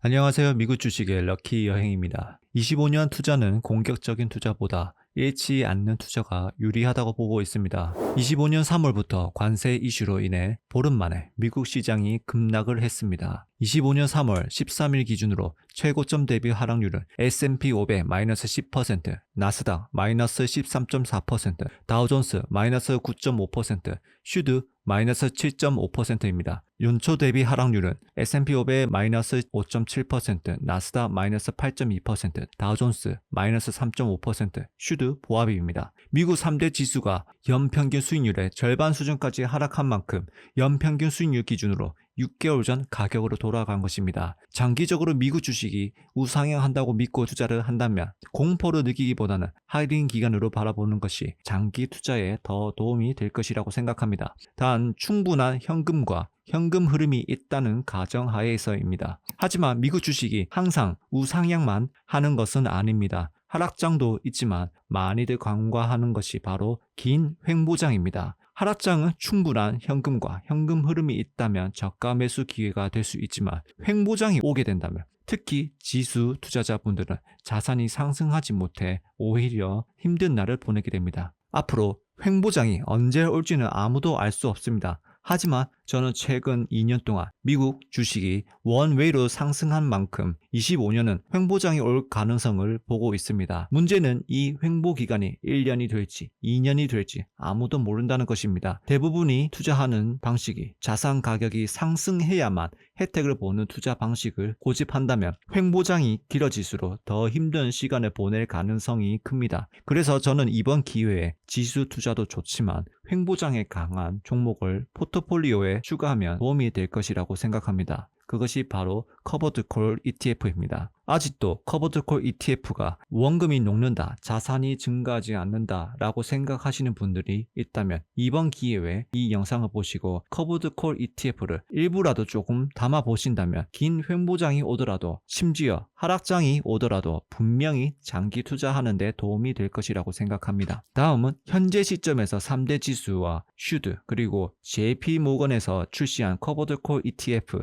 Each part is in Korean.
안녕하세요. 미국 주식의 럭키 여행입니다. 25년 투자는 공격적인 투자보다 잃지 않는 투자가 유리하다고 보고 있습니다. 25년 3월부터 관세 이슈로 인해 보름 만에 미국 시장이 급락을 했습니다. 25년 3월 13일 기준으로 최고점 대비 하락률은 S&P 500 마이너스 10%, 나스닥 마이너스 13.4%, 다우존스 마이너스 9.5%, 슈드 마이너스 7.5%입니다. 연초 대비 하락률은 S&P 500 마이너스 5.7%, 나스닥 마이너스 8.2%, 다우존스 마이너스 3.5%, 슈드 보합입니다. 미국 3대 지수가 연평균 수익률의 절반 수준까지 하락한 만큼 연평균 수익률 기준으로 6개월 전 가격으로 돌아간 것입니다. 장기적으로 미국 주식이 우상향한다고 믿고 투자를 한다면 공포를 느끼기보다는 하이딩 기간으로 바라보는 것이 장기 투자에 더 도움이 될 것이라고 생각합니다. 단 충분한 현금과 현금 흐름이 있다는 가정하에서입니다. 하지만 미국 주식이 항상 우상향만 하는 것은 아닙니다. 하락장도 있지만 많이들 간과하는 것이 바로 긴 횡보장입니다. 하락장은 충분한 현금과 현금 흐름이 있다면 저가 매수 기회가 될 수 있지만 횡보장이 오게 된다면 특히 지수 투자자분들은 자산이 상승하지 못해 오히려 힘든 날을 보내게 됩니다. 앞으로 횡보장이 언제 올지는 아무도 알 수 없습니다. 하지만 저는 최근 2년 동안 미국 주식이 원웨이로 상승한 만큼 25년은 횡보장이 올 가능성을 보고 있습니다. 문제는 이 횡보 기간이 1년이 될지 2년이 될지 아무도 모른다는 것입니다. 대부분이 투자하는 방식이 자산 가격이 상승해야만 혜택을 보는 투자 방식을 고집한다면 횡보장이 길어질수록 더 힘든 시간을 보낼 가능성이 큽니다. 그래서 저는 이번 기회에 지수 투자도 좋지만 횡보장에 강한 종목을 포트폴리오에 추가하면 도움이 될 것이라고 생각합니다. 그것이 바로 커버드 콜 ETF입니다. 아직도 커버드 콜 ETF가 원금이 녹는다, 자산이 증가하지 않는다 라고 생각하시는 분들이 있다면 이번 기회에 이 영상을 보시고 커버드 콜 ETF를 일부라도 조금 담아 보신다면 긴 횡보장이 오더라도 심지어 하락장이 오더라도 분명히 장기 투자하는 데 도움이 될 것이라고 생각합니다. 다음은 현재 시점에서 3대 지수와 슈드 그리고 JP 모건에서 출시한 커버드 콜 ETF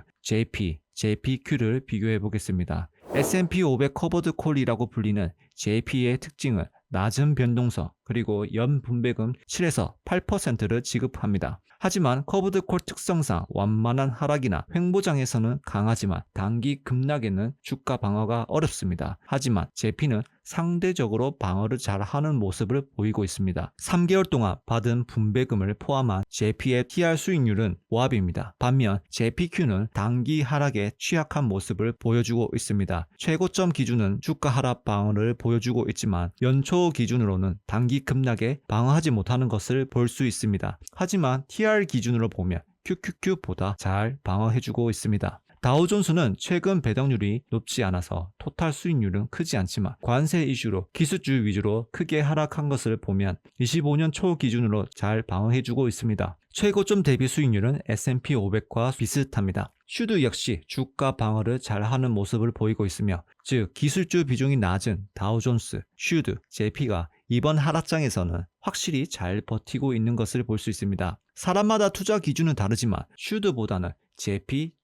JPQ를 비교해 보겠습니다. S&P 500 커버드 콜이라고 불리는 JP의 특징은 낮은 변동성 그리고 연 분배금 7에서 8%를 지급합니다. 하지만 커버드 콜 특성상 완만한 하락이나 횡보장에서는 강하지만 단기 급락에는 주가 방어가 어렵습니다. 하지만 JP는 상대적으로 방어를 잘하는 모습을 보이고 있습니다. 3개월 동안 받은 분배금을 포함한 JP의 TR 수익률은 보합입니다. 반면 JPQ는 단기 하락에 취약한 모습을 보여주고 있습니다. 최고점 기준은 주가 하락 방어를 보여주고 있지만 연초 기준으로는 단기 급락에 방어하지 못하는 것을 볼 수 있습니다. 하지만 TR 기준으로 보면 QQQ보다 잘 방어해주고 있습니다. 다우존스는 최근 배당률이 높지 않아서 토탈 수익률은 크지 않지만 관세 이슈로 기술주 위주로 크게 하락한 것을 보면 25년 초 기준으로 잘 방어해주고 있습니다. 최고점 대비 수익률은 S&P 500과 비슷합니다. 슈드 역시 주가 방어를 잘하는 모습을 보이고 있으며 즉 기술주 비중이 낮은 다우존스, 슈드, JP가 이번 하락장에서는 확실히 잘 버티고 있는 것을 볼 수 있습니다. 사람마다 투자 기준은 다르지만 슈드보다는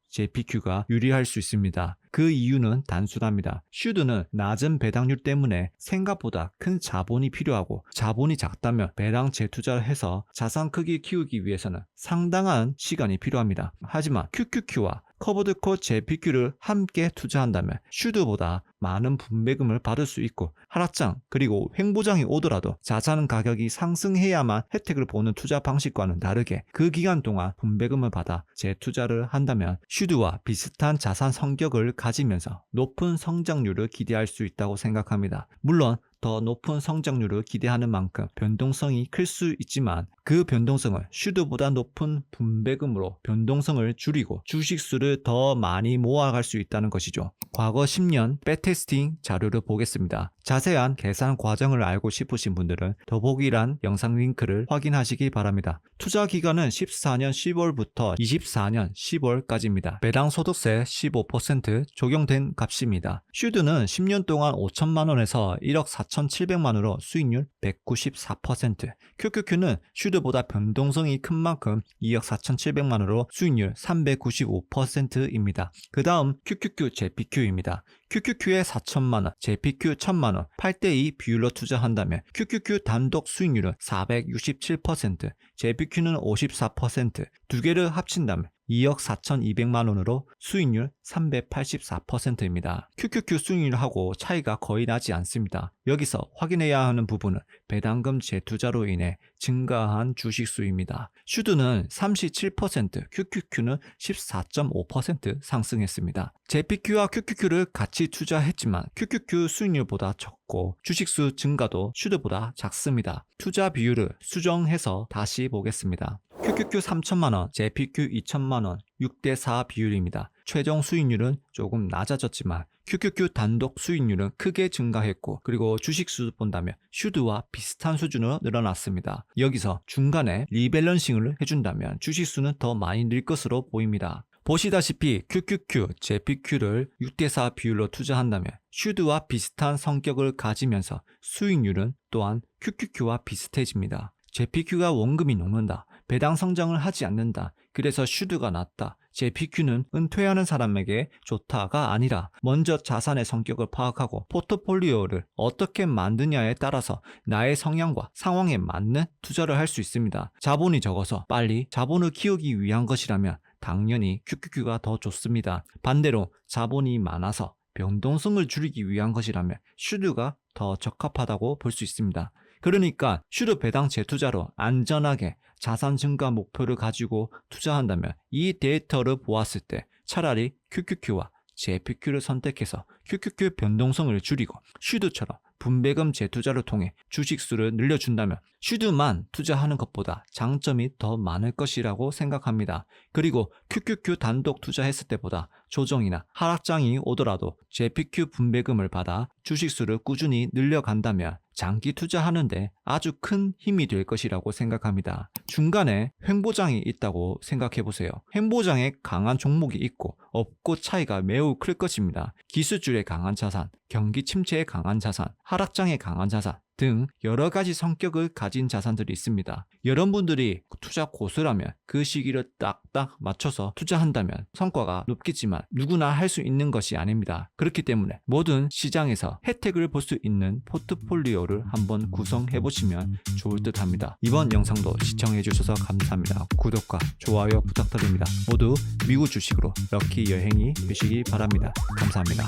JPQ가 유리할 수 있습니다. 그 이유는 단순합니다. 슈드는 낮은 배당률 때문에 생각보다 큰 자본이 필요하고 자본이 작다면 배당 재투자를 해서 자산 크기 키우기 위해서는 상당한 시간이 필요합니다. 하지만 QQQ와 커버드 콜 JPQ를 함께 투자한다면 슈드보다 많은 분배금을 받을 수 있고 하락장 그리고 횡보장이 오더라도 자산 가격이 상승해야만 혜택을 보는 투자 방식과는 다르게 그 기간 동안 분배금을 받아 재투자를 한다면 슈드와 비슷한 자산 성격을 가지면서 높은 성장률을 기대할 수 있다고 생각합니다. 물론 더 높은 성장률을 기대하는 만큼 변동성이 클 수 있지만 그 변동성을 슈드보다 높은 분배금으로 변동성을 줄이고 주식수를 더 많이 모아갈 수 있다는 것이죠. 과거 10년 백테스팅 자료를 보겠습니다. 자세한 계산 과정을 알고 싶으신 분들은 더보기란 영상 링크를 확인하시기 바랍니다. 투자 기간은 14년 10월부터 24년 10월까지입니다. 배당 소득세 15% 적용된 값입니다. 슈드는 10년 동안 5천만 원에서 1억 4,700만원으로 수익률 194%, QQQ는 슈드보다 변동성이 큰 만큼 2억 4,700만원으로 수익률 395%입니다. 그 다음 QQQ JPQ입니다. QQQ에 4천만원, JPQ 1천만원, 8대2 비율로 투자한다면 QQQ 단독 수익률은 467%, JPQ는 54%, 두 개를 합친다면 2억 4,200만원으로 수익률 384%입니다. QQQ 수익률하고 차이가 거의 나지 않습니다. 여기서 확인해야 하는 부분은 배당금 재투자로 인해 증가한 주식수입니다. 슈드는 37%, QQQ는 14.5% 상승했습니다. JPQ와 QQQ를 같이 투자했지만 QQQ 수익률보다 적고 주식수 증가도 슈드보다 작습니다. 투자 비율을 수정해서 다시 보겠습니다. QQQ 3천만원, JPQ 2천만원, 6대4 비율입니다. 최종 수익률은 조금 낮아졌지만 QQQ 단독 수익률은 크게 증가했고, 그리고 주식수 본다면 슈드와 비슷한 수준으로 늘어났습니다. 여기서 중간에 리밸런싱을 해준다면 주식수는 더 많이 늘 것으로 보입니다. 보시다시피 QQQ, JPQ를 6대4 비율로 투자한다면 슈드와 비슷한 성격을 가지면서 수익률은 또한 QQQ와 비슷해집니다. JPQ가 원금이 녹는다, 배당 성장을 하지 않는다, 그래서 슈드가 낮다, JPQ는 은퇴하는 사람에게 좋다가 아니라 먼저 자산의 성격을 파악하고 포트폴리오를 어떻게 만드냐에 따라서 나의 성향과 상황에 맞는 투자를 할 수 있습니다. 자본이 적어서 빨리 자본을 키우기 위한 것이라면 당연히 QQQ가 더 좋습니다. 반대로 자본이 많아서 변동성을 줄이기 위한 것이라면 슈드가 더 적합하다고 볼 수 있습니다. 그러니까 슈드 배당 재투자로 안전하게 자산 증가 목표를 가지고 투자한다면 이 데이터를 보았을 때 차라리 QQQ와 JPQ를 선택해서 QQQ 변동성을 줄이고 슈드처럼 분배금 재투자를 통해 주식수를 늘려준다면 슈드만 투자하는 것보다 장점이 더 많을 것이라고 생각합니다. 그리고 QQQ 단독 투자했을 때보다 조정이나 하락장이 오더라도 JPQ 분배금을 받아 주식수를 꾸준히 늘려간다면 장기 투자하는데 아주 큰 힘이 될 것이라고 생각합니다. 중간에 횡보장이 있다고 생각해보세요. 횡보장에 강한 종목이 있고 없고 차이가 매우 클 것입니다. 기술주에 강한 자산, 경기 침체에 강한 자산, 하락장에 강한 자산 등 여러 가지 성격을 가진 자산들이 있습니다. 여러분들이 투자 고수라면 그 시기를 딱딱 맞춰서 투자한다면 성과가 높겠지만 누구나 할 수 있는 것이 아닙니다. 그렇기 때문에 모든 시장에서 혜택을 볼 수 있는 포트폴리오를 한번 구성해 보시면 좋을 듯 합니다. 이번 영상도 시청해 주셔서 감사합니다. 구독과 좋아요 부탁드립니다. 모두 미국 주식으로 럭키 여행이 되시기 바랍니다. 감사합니다.